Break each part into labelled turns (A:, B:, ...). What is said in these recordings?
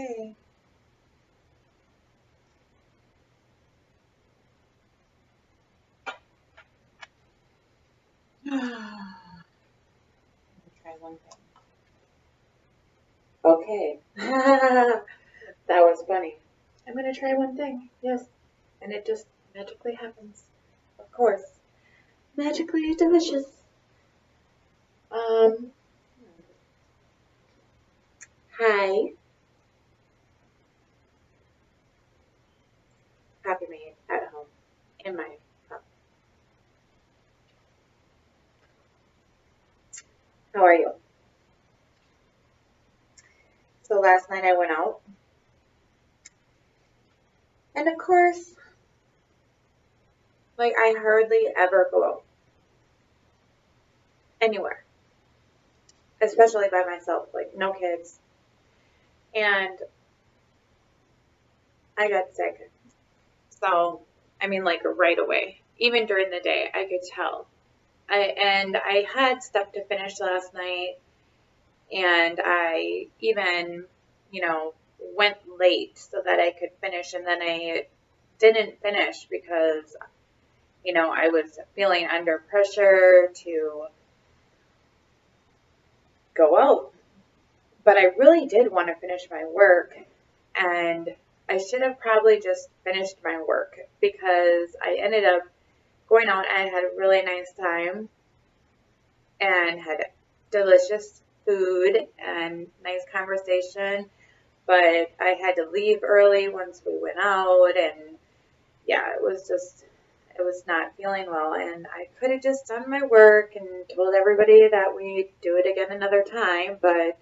A: Okay. Let me try one thing. Okay. That was funny. I'm going to try one thing. Yes. And it just magically happens. Of course. Magically delicious. Um, Hi. Happy made at home. In my cup. How are you? So last night I went out. And of course, like I hardly ever go out anywhere. Especially by myself. Like no kids. And I got sick. So, I mean, like right away. Even during the day, I could tell. I had stuff to finish last night, and I even, went late so that I could finish, and then I didn't finish because, I was feeling under pressure to go out. But I really did want to finish my work, and I should have probably just finished my work because I ended up going out and I had a really nice time and had delicious food and nice conversation. But I had to leave early once we went out, and yeah, it was not feeling well. And I could have just done my work and told everybody that we'd do it again another time, but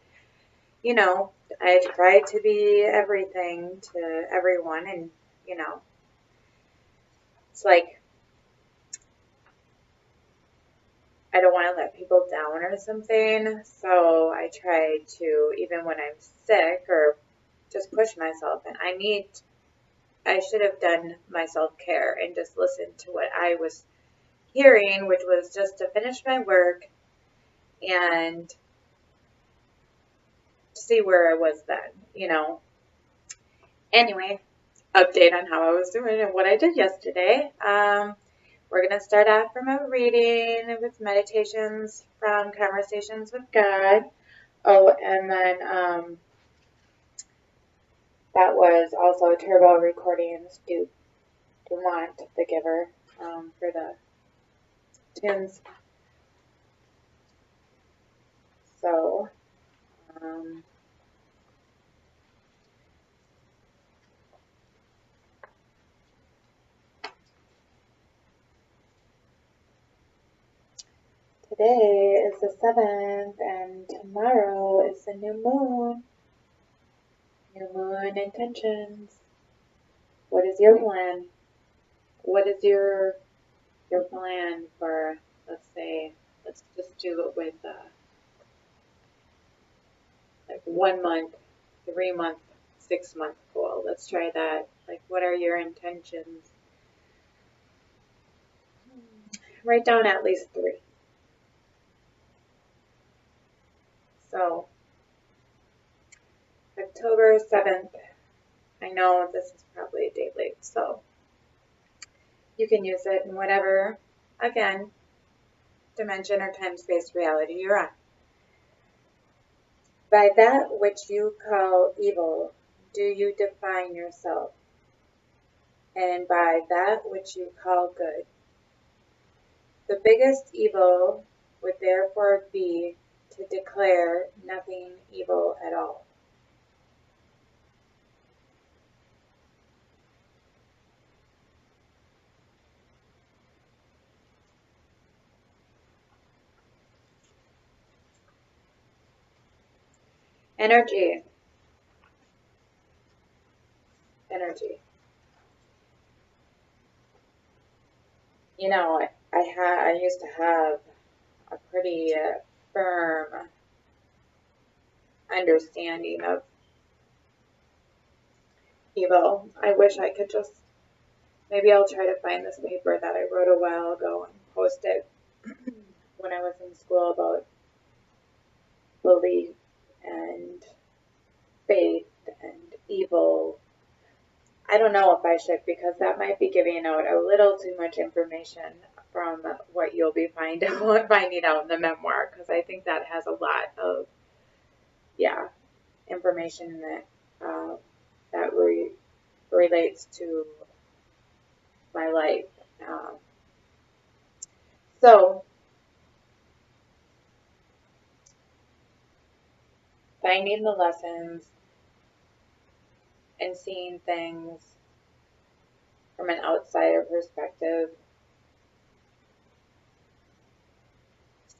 A: you know, I try to be everything to everyone, and it's like I don't want to let people down or something. So I try to, even when I'm sick, or just push myself. And I should have done my self care and just listened to what I was hearing, which was just to finish my work and see where I was then. Anyway, update on how I was doing and what I did yesterday. We're going to start off from a reading with meditations from Conversations with God. Oh, and then that was also Turbo Recordings Dumont, the giver, for the tunes. So, um, today is the 7th, and tomorrow is the new moon. New moon intentions. What is your plan? What is your plan for, let's say, let's just do it with like 1 month, 3 month, 6 month goal. Let's try that. Like, what are your intentions? Write down at least 3. So, October 7th. I know this is probably a day late, so you can use it in whatever, again, dimension or time space reality you're on. By that which you call evil, do you define yourself, and by that which you call good. The biggest evil would therefore be to declare nothing evil at all. Energy. Energy. I used to have a pretty firm understanding of evil. I wish I could just, maybe I'll try to find this paper that I wrote a while ago and post it when I was in school about belief and faith and evil. I don't know if I should, because that might be giving out a little too much information from what you'll be finding out in the memoir, because I think that has a lot of, yeah, information that relates to my life. Um, so finding the lessons and seeing things from an outsider perspective.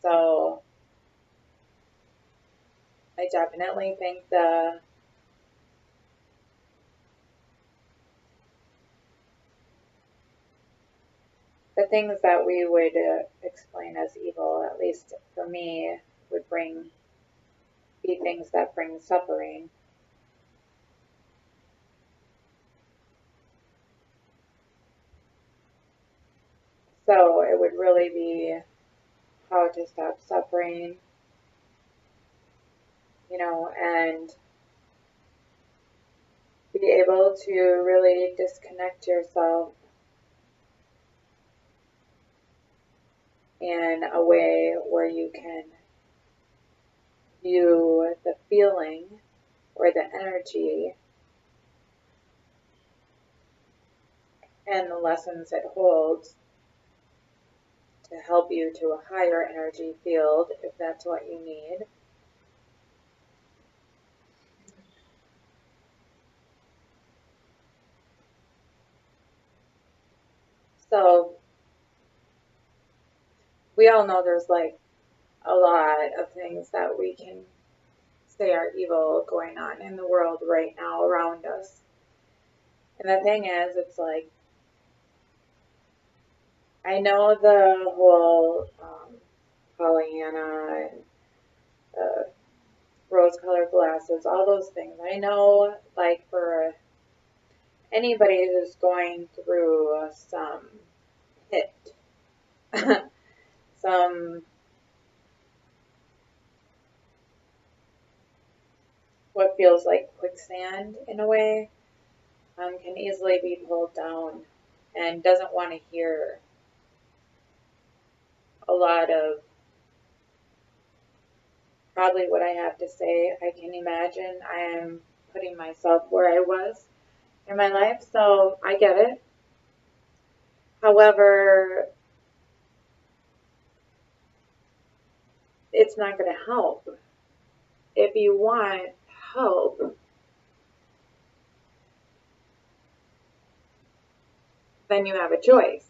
A: So I definitely think the things that we would explain as evil, at least for me, would be things that bring suffering. So it would really be how to stop suffering, and be able to really disconnect yourself in a way where you can view the feeling or the energy and the lessons it holds to help you to a higher energy field if that's what you need. So we all know there's like a lot of things that we can say are evil going on in the world right now around us. And the thing is, it's like, I know the whole Pollyanna and rose colored glasses, all those things. I know, like, for anybody who's going through some hit, some what feels like quicksand in a way, can easily be pulled down and doesn't want to hear a lot of probably what I have to say. I can imagine I am putting myself where I was in my life, so I get it. However, it's not going to help. If you want help, then you have a choice.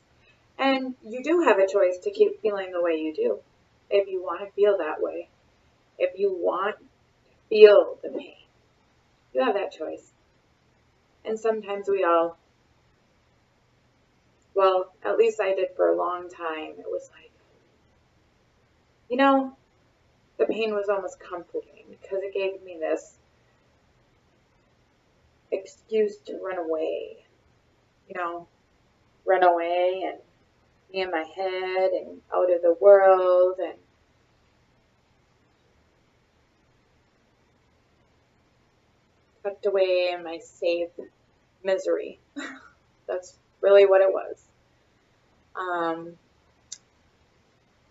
A: And you do have a choice to keep feeling the way you do. If you want to feel that way, if you want to feel the pain, you have that choice. And sometimes well, at least I did for a long time. It was like, the pain was almost comforting because it gave me this excuse to run away, run away and be in my head and out of the world and tucked away in my safe misery. That's really what it was.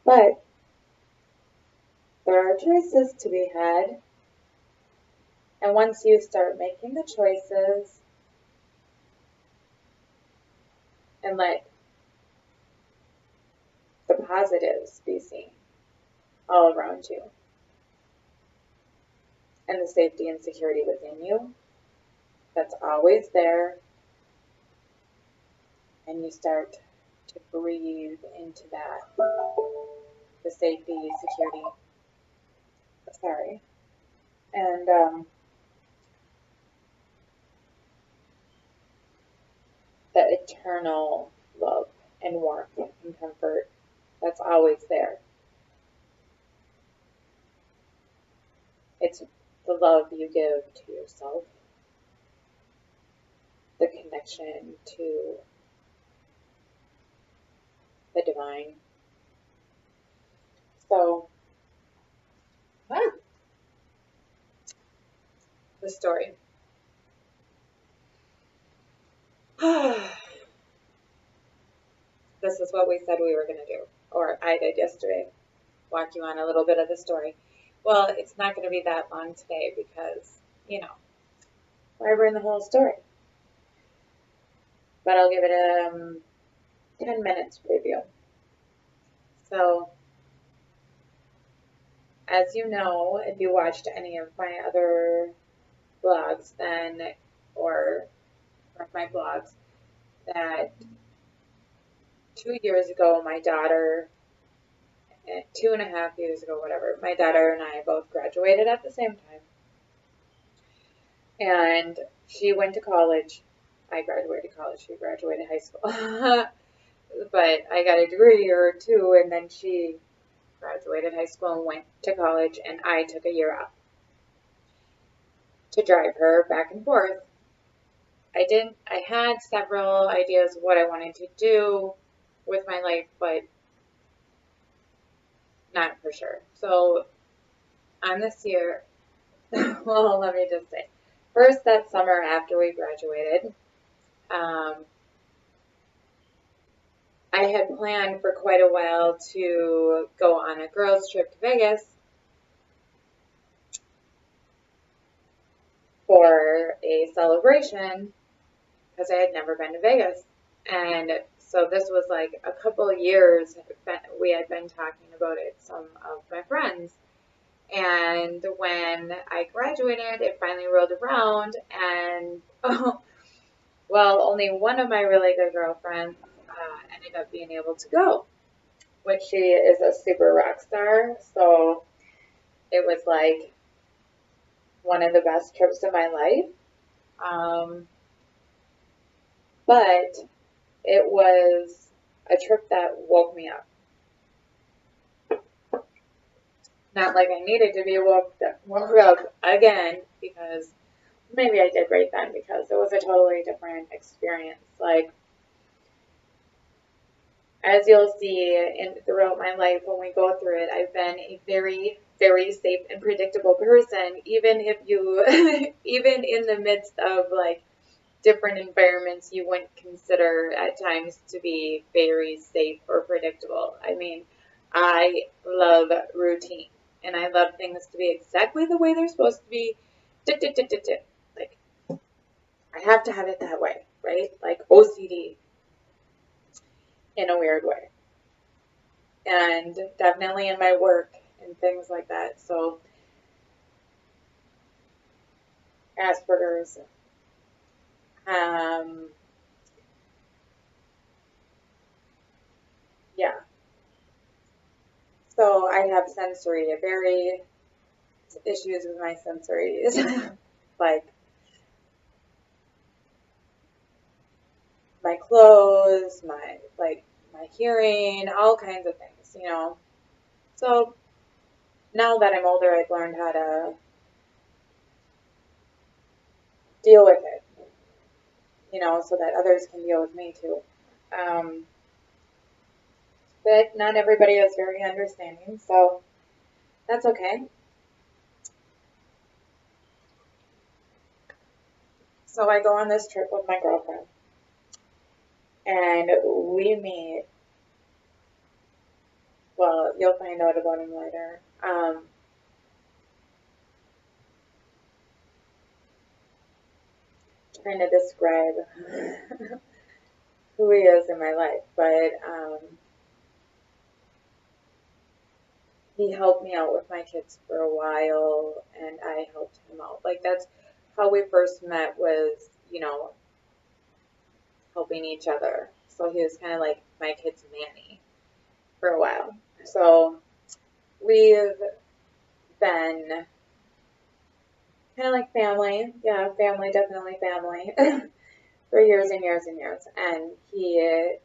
A: But there are choices to be had. And once you start making the choices and let the positives be seen all around you and the safety and security within you, that's always there, and you start to breathe into that, the safety, security, and that eternal love and warmth and comfort that's always there. It's the love you give to yourself, the connection to the divine. So, the story. This is what we said we were going to do, or I did yesterday. Walk you on a little bit of the story. Well, it's not going to be that long today because, why bring the whole story? But I'll give it 10 minutes preview. So, as you know, if you watched any of my other blogs or my blogs, that 2 years ago, my daughter, 2.5 years ago, whatever, my daughter and I both graduated at the same time. And she went to college. I graduated college. She graduated high school. But I got a degree or two, and then she graduated high school and went to college, and I took a year off to drive her back and forth. I had several ideas of what I wanted to do with my life, but not for sure. So on this year, well, let me just say, first that summer after we graduated, I had planned for quite a while to go on a girls' trip to Vegas for a celebration because I had never been to Vegas. And so this was like a couple of years we had been talking about it, some of my friends. And when I graduated, it finally rolled around, and well, only one of my really good girlfriends ended up being able to go, which she is a super rock star. So it was like one of the best trips of my life. But it was a trip that woke me up. Not like I needed to be woke up again, because maybe I did right then, because it was a totally different experience. Like, as you'll see throughout my life when we go through it, I've been a very, very safe and predictable person, even if you, even in the midst of like different environments you wouldn't consider at times to be very safe or predictable. I mean, I love routine, and I love things to be exactly the way they're supposed to be. Like, I have to have it that way, right? Like OCD in a weird way. And definitely in my work and things like that. So, Aspergers. Yeah. So I have very issues with my sensories. Like my clothes, my hearing, all kinds of things. So now that I'm older, I've learned how to deal with it, so that others can deal with me too. Um, but not everybody is very understanding, so that's okay. So I go on this trip with my girlfriend, and we meet. Well, you'll find out about him later. Trying to describe who he is in my life, but he helped me out with my kids for a while, and I helped him out. Like, that's how we first met, was, helping each other. So he was kind of like my kid's nanny for a while. So we've been kind of like family. Yeah, family, definitely family for years and years and years. And he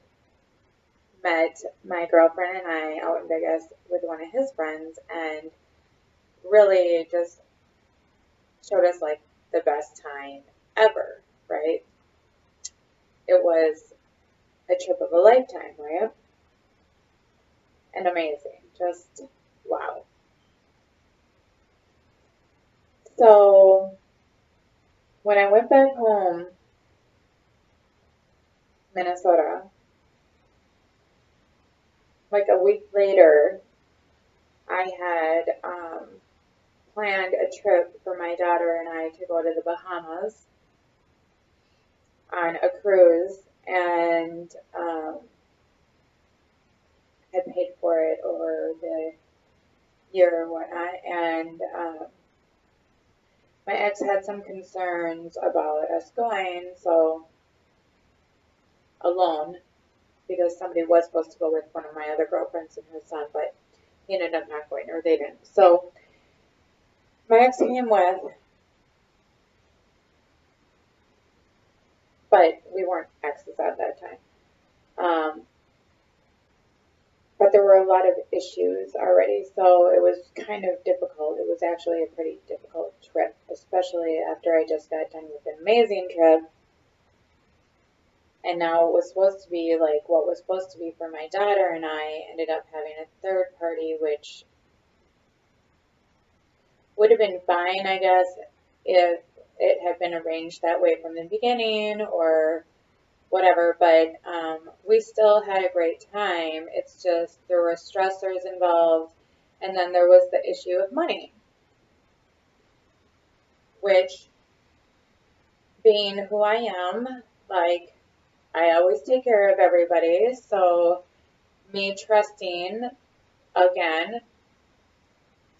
A: met my girlfriend and I out in Vegas with one of his friends, and really just showed us like the best time ever, right? It was a trip of a lifetime, right? And amazing. Just wow. So when I went back home Minnesota. Like a week later, I had planned a trip for my daughter and I to go to the Bahamas on a cruise, and had paid for it over the year or whatnot. And my ex had some concerns about us going so alone, because somebody was supposed to go with one of my other girlfriends and her son, but he ended up not going, or they didn't. So my ex came with, but we weren't exes at that time. But there were a lot of issues already, so it was kind of difficult. It was actually a pretty difficult trip, especially after I just got done with an amazing trip. And now it was supposed to be like what was supposed to be for my daughter and I ended up having a third party, which would have been fine, I guess, if it had been arranged that way from the beginning or whatever, but we still had a great time. It's just there were stressors involved, and then there was the issue of money, which, being who I am, like, I always take care of everybody, so me trusting, again,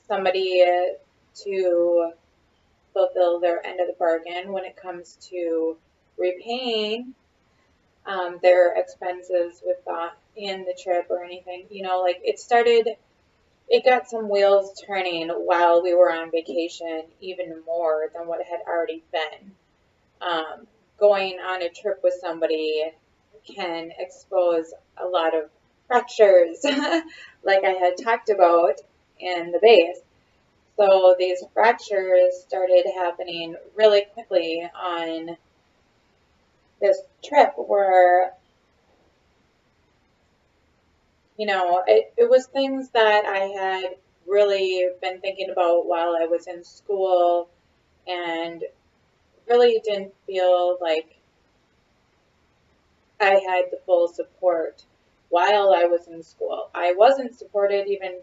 A: somebody to fulfill their end of the bargain when it comes to repaying their expenses with in the trip or anything, like it got some wheels turning while we were on vacation, even more than what it had already been. Going on a trip with somebody can expose a lot of fractures, like I had talked about in the base. So these fractures started happening really quickly on this trip where, it was things that I had really been thinking about while I was in school and really didn't feel like I had the full support while I was in school. I wasn't supported even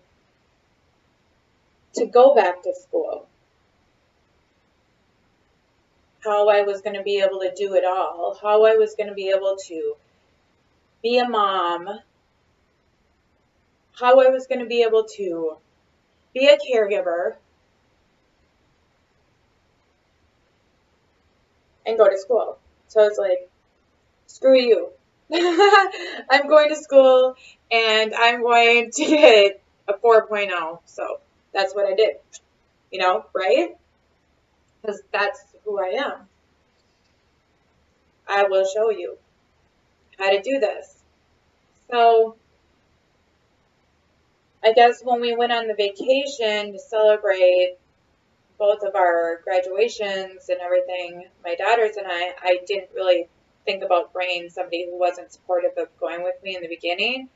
A: to go back to school. How I was going to be able to do it all, how I was going to be able to be a mom, how I was going to be able to be a caregiver, and go to school. So it's like, screw you. I'm going to school and I'm going to get a 4.0. So that's what I did, right? Because that's who I am. I will show you how to do this. So I guess when we went on the vacation to celebrate both of our graduations and everything, my daughters and I didn't really think about bringing somebody who wasn't supportive of going with me in the beginning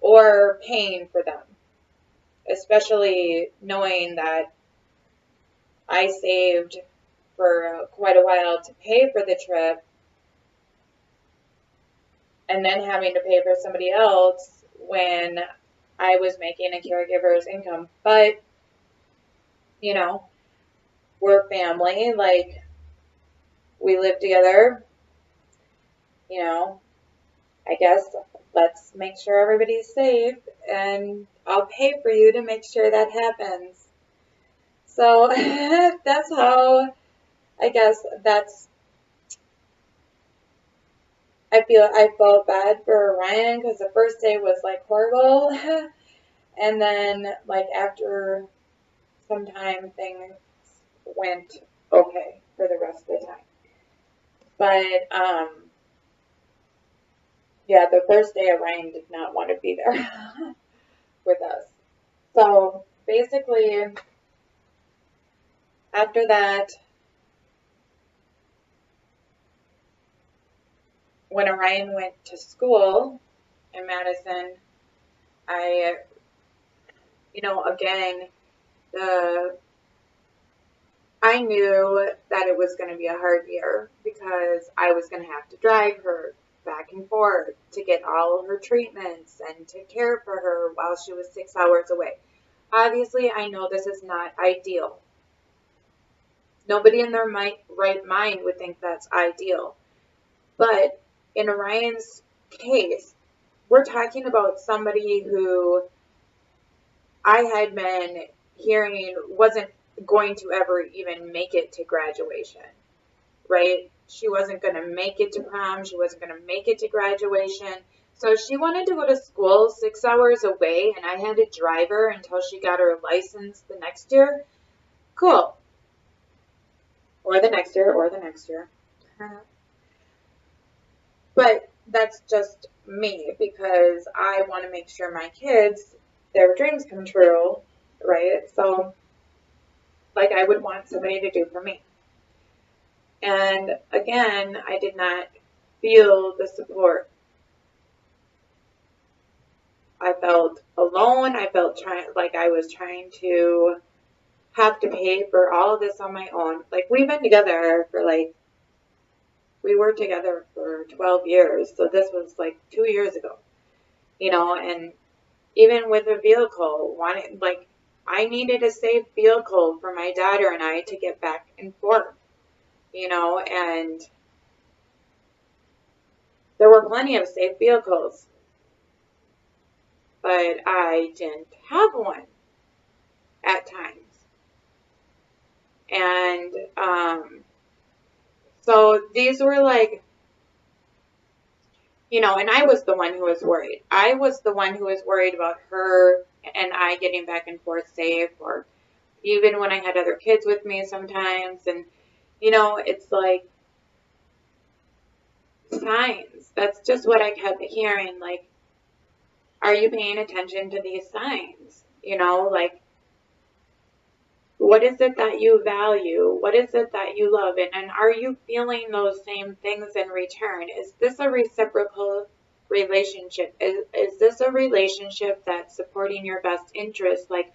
A: or paying for them, especially knowing that I saved for quite a while to pay for the trip and then having to pay for somebody else when I was making a caregiver's income. But, we're family, like, we live together, I guess let's make sure everybody's safe, and I'll pay for you to make sure that happens. So that's how, I guess I felt bad for Ryan because the first day was like horrible. And then like after some time things went okay for the rest of the time. But yeah, the first day Ryan did not want to be there with us. So basically after that, when Orion went to school in Madison, I, again, I knew that it was going to be a hard year because I was going to have to drive her back and forth to get all of her treatments and to care for her while she was 6 hours away. Obviously, I know this is not ideal. Nobody in their right mind would think that's ideal. But in Orion's case, we're talking about somebody who I had been hearing wasn't going to ever even make it to graduation, right? She wasn't going to make it to prom. She wasn't going to make it to graduation. So she wanted to go to school 6 hours away, and I had to drive her until she got her license the next year. Cool. Or the next year, or the next year. But that's just me, because I want to make sure my kids, their dreams come true, right? So, like I would want somebody to do for me. And again, I did not feel the support. I felt alone. I felt like I was trying to have to pay for all of this on my own. Like, we've been together for we were together for 12 years. So this was 2 years ago, and even with a vehicle, I needed a safe vehicle for my daughter and I to get back and forth, and there were plenty of safe vehicles, but I didn't have one at times. And so these were and I was the one who was worried. I was the one who was worried about her and I getting back and forth safe, or even when I had other kids with me sometimes. And, it's like signs. That's just what I kept hearing. Like, are you paying attention to these signs? What is it that you value? What is it that you love? And are you feeling those same things in return? Is this a reciprocal relationship? Is this a relationship that's supporting your best interest, like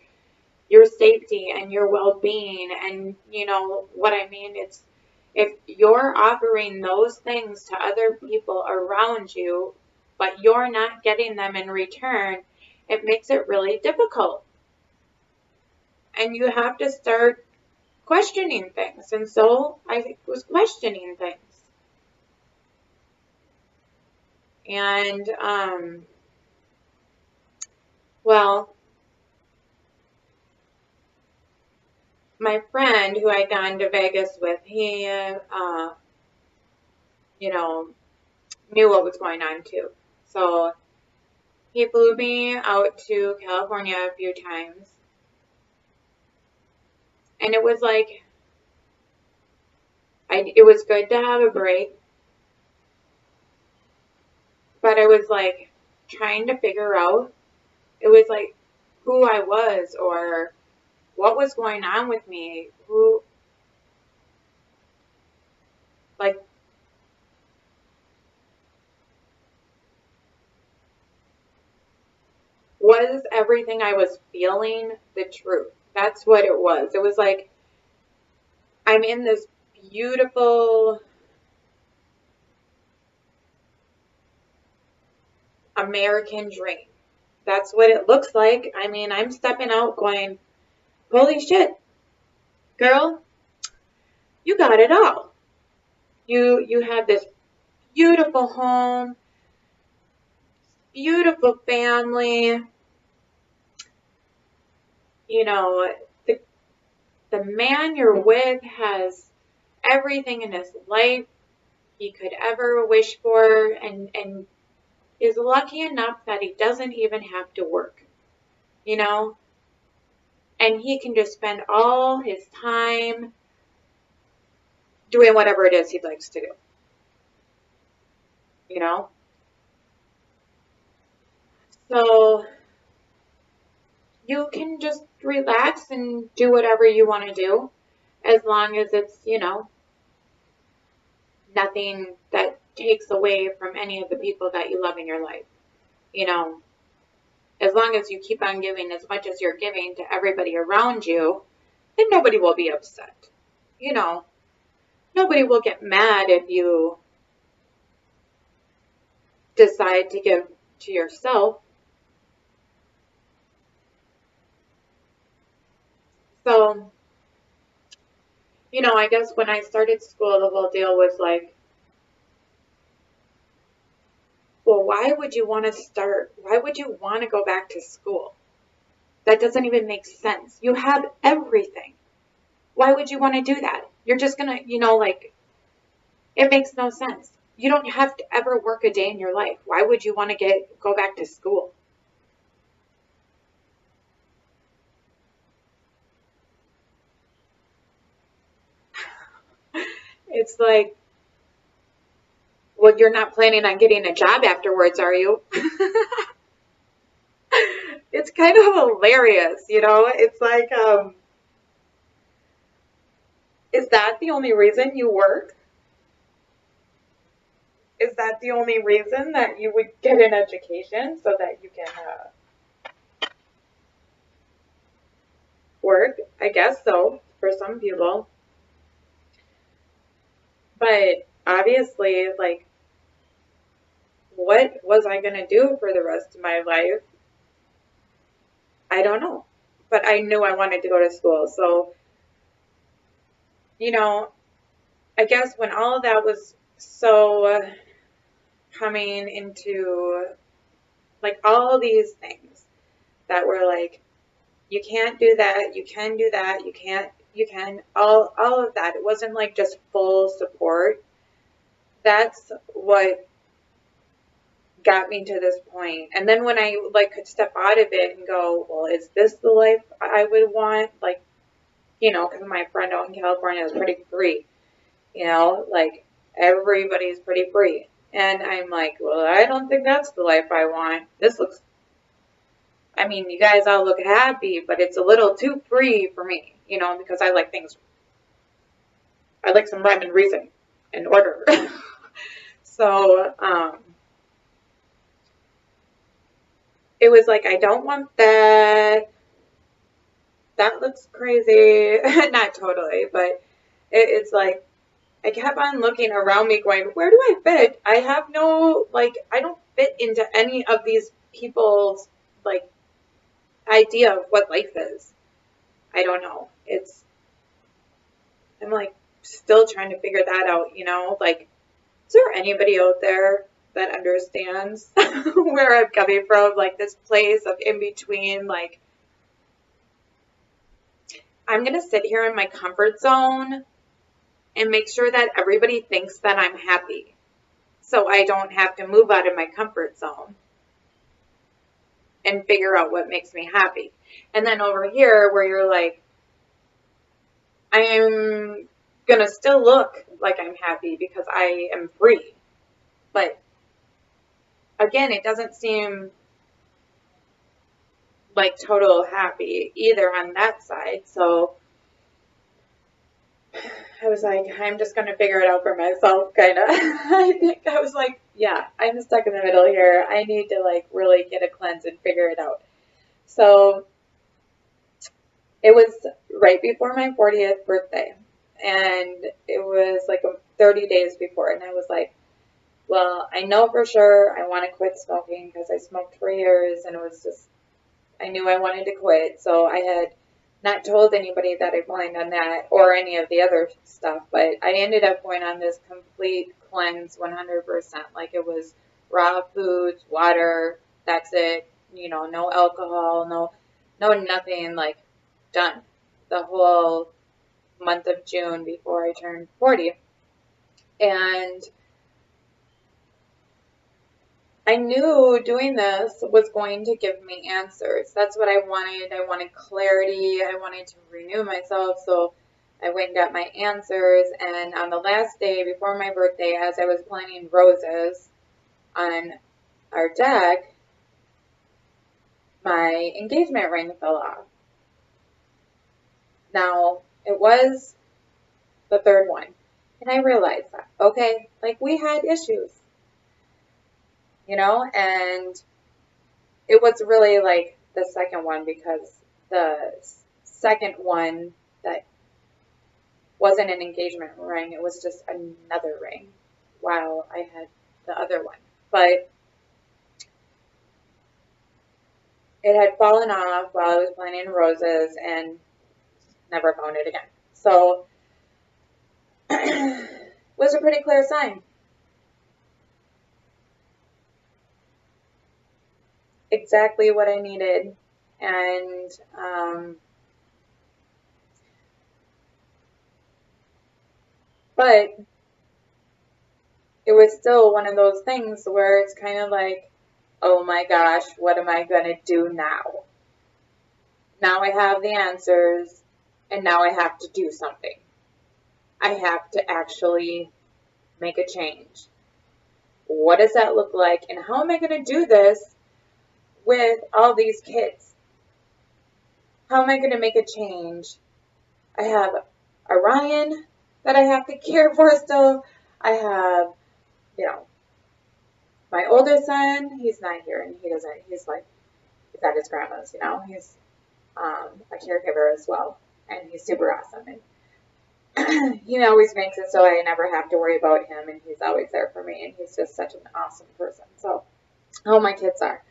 A: your safety and your well-being? And what I mean? It's if you're offering those things to other people around you, but you're not getting them in return, it makes it really difficult. And you have to start questioning things. And so I was questioning things. And, well, my friend who I'd gone to Vegas with, he, knew what was going on too. So he flew me out to California a few times. And it was it was good to have a break, but I was trying to figure out, it was who I was or what was going on with me, was everything I was feeling the truth? That's what it was. It was I'm in this beautiful American dream. That's what it looks like. I mean, I'm stepping out going, holy shit, girl, you got it all. You have this beautiful home, beautiful family. The man you're with has everything in his life he could ever wish for, and is lucky enough that he doesn't even have to work, and he can just spend all his time doing whatever it is he likes to do, So you can just relax and do whatever you want to do, as long as it's, nothing that takes away from any of the people that you love in your life. As long as you keep on giving as much as you're giving to everybody around you, then nobody will be upset. Nobody will get mad if you decide to give to yourself. So, I guess when I started school, the whole deal was like, well, why would you want to start? Why would you want to go back to school? That doesn't even make sense. You have everything. Why would you want to do that? You're just going to, like, it makes no sense. You don't have to ever work a day in your life. Why would you want to go back to school? It's like, well, you're not planning on getting a job afterwards, are you? It's kind of hilarious. It's like, is that the only reason you work? Is that the only reason that you would get an education so that you can work? I guess so, for some people. But obviously, like, what was I going to do for the rest of my life? I don't know. But I knew I wanted to go to school. So, you know, I guess when all of that was so coming into, like, all these things that were like, you can't do that, you can do that, you can, all of that. It wasn't like just full support. That's what got me to this point. And then when I like could step out of it and go, well, is this the life I would want? Like, because my friend out in California is pretty free, like everybody's pretty free. And I'm like, well, I don't think that's the life I want. I mean, you guys all look happy, but it's a little too free for me, because I like some rhyme and reason and order. So, it was like, I don't want that. That looks crazy. Not totally, but it's like, I kept on looking around me going, where do I fit? I have no, like, I don't fit into any of these people's, like, idea of what life is. I don't know. I'm like, still trying to figure that out. Like, is there anybody out there that understands where I'm coming from? Like, this place of in between, like, I'm going to sit here in my comfort zone and make sure that everybody thinks that I'm happy. So I don't have to move out of my comfort zone and figure out what makes me happy. And then over here where you're like, I'm going to still look like I'm happy because I am free. But again, it doesn't seem like total happy either on that side. So I was like, I'm just going to figure it out for myself, kind of. I think I was like, yeah, I'm stuck in the middle here. I need to, like, really get a cleanse and figure it out. So it was right before my 40th birthday. And it was like 30 days before. And I was like, well, I know for sure I want to quit smoking because I smoked for years. And it was just, I knew I wanted to quit. So I had not told anybody that I planned on that or any of the other stuff, but I ended up going on this complete cleanse 100%. Like it was raw foods, water, that's it, no alcohol, no nothing, like done. The whole month of June before I turned 40. And I knew doing this was going to give me answers. That's what I wanted. I wanted clarity. I wanted to renew myself. So I went and got my answers. And on the last day before my birthday, as I was planting roses on our deck, my engagement ring fell off. Now, it was the third one. And I realized that, okay, like we had issues, and it was really like the second one because the second one that wasn't an engagement ring, it was just another ring while I had the other one. But it had fallen off while I was planting roses and never found it again. So it was a pretty clear sign. Exactly what I needed. And but it was still one of those things where it's kind of like, oh my gosh, what am I going to do now? Now I have the answers, and now I have to do something. I have to actually make a change. What does that look like? And how am I going to do this with all these kids? How am I going to make a change? I have Orion that I have to care for still. I have, my older son, he's not here, and he's at his grandma's, he's a caregiver as well, and he's super awesome, and he always makes it so I never have to worry about him, and he's always there for me, and he's just such an awesome person. So all my kids are.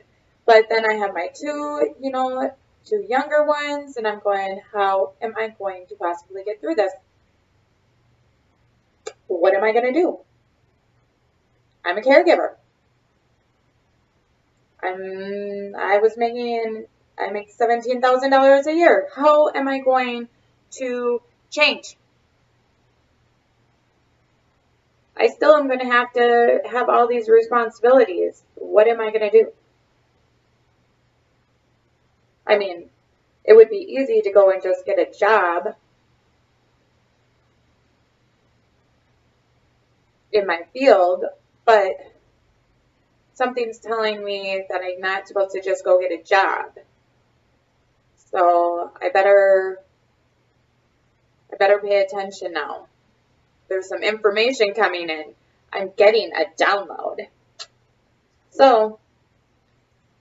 A: But then I have my two younger ones, and I'm going, how am I going to possibly get through this? What am I going to do? I'm a caregiver. I make $17,000 a year. How am I going to change? I still am going to have all these responsibilities. What am I going to do? I mean, it would be easy to go and just get a job in my field, but something's telling me that I'm not supposed to just go get a job. So I better pay attention now. There's some information coming in. I'm getting a download. So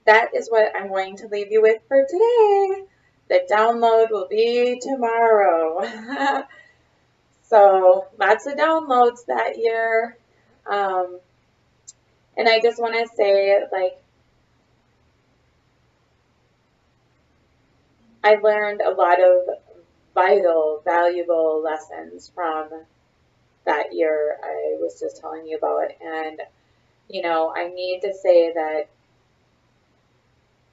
A: that is what I'm going to leave you with for today. The download will be tomorrow. So lots of downloads that year. And I just want to say, I learned a lot of vital, valuable lessons from that year I was just telling you about. And, I need to say that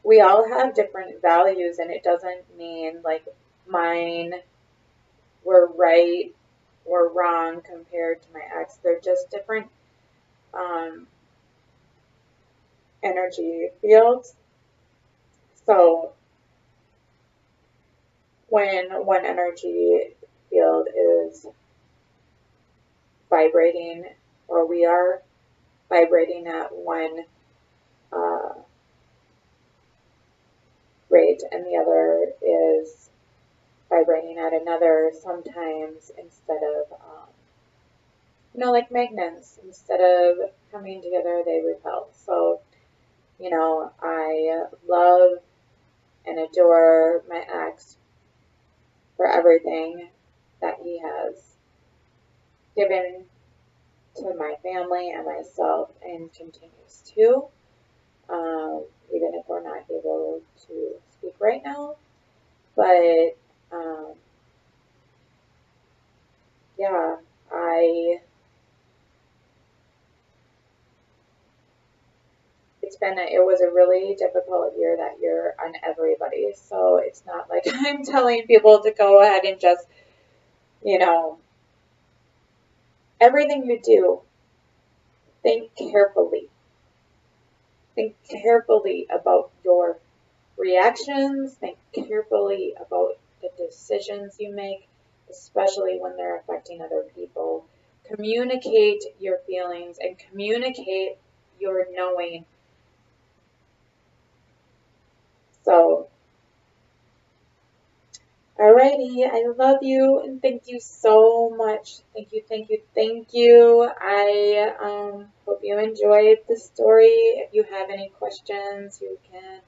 A: we all have different values, and it doesn't mean mine were right or wrong compared to my ex. They're just different energy fields. So when one energy field is vibrating, or we are vibrating at one rate, and the other is vibrating at another, sometimes instead of, like magnets, instead of coming together, they repel. So, I love and adore my ex for everything that he has given to my family and myself, and continues to, even if we're not able to speak right now. But yeah, it was a really difficult year that year on everybody. So it's not like I'm telling people to go ahead and just, everything you do, think carefully. Think carefully about your reactions. Think carefully about the decisions you make, especially when they're affecting other people. Communicate your feelings and communicate your knowing. So, alrighty, I love you and thank you so much. Thank you, thank you, thank you. I hope you enjoyed the story. If you have any questions, you can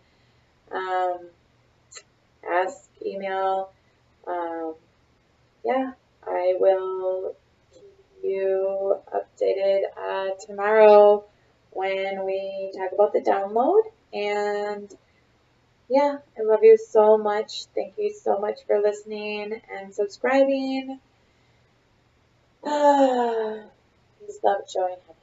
A: ask, email. Yeah, I will keep you updated tomorrow when we talk about the download. And yeah, I love you so much. Thank you so much for listening and subscribing. Peace, love, joy, and happiness.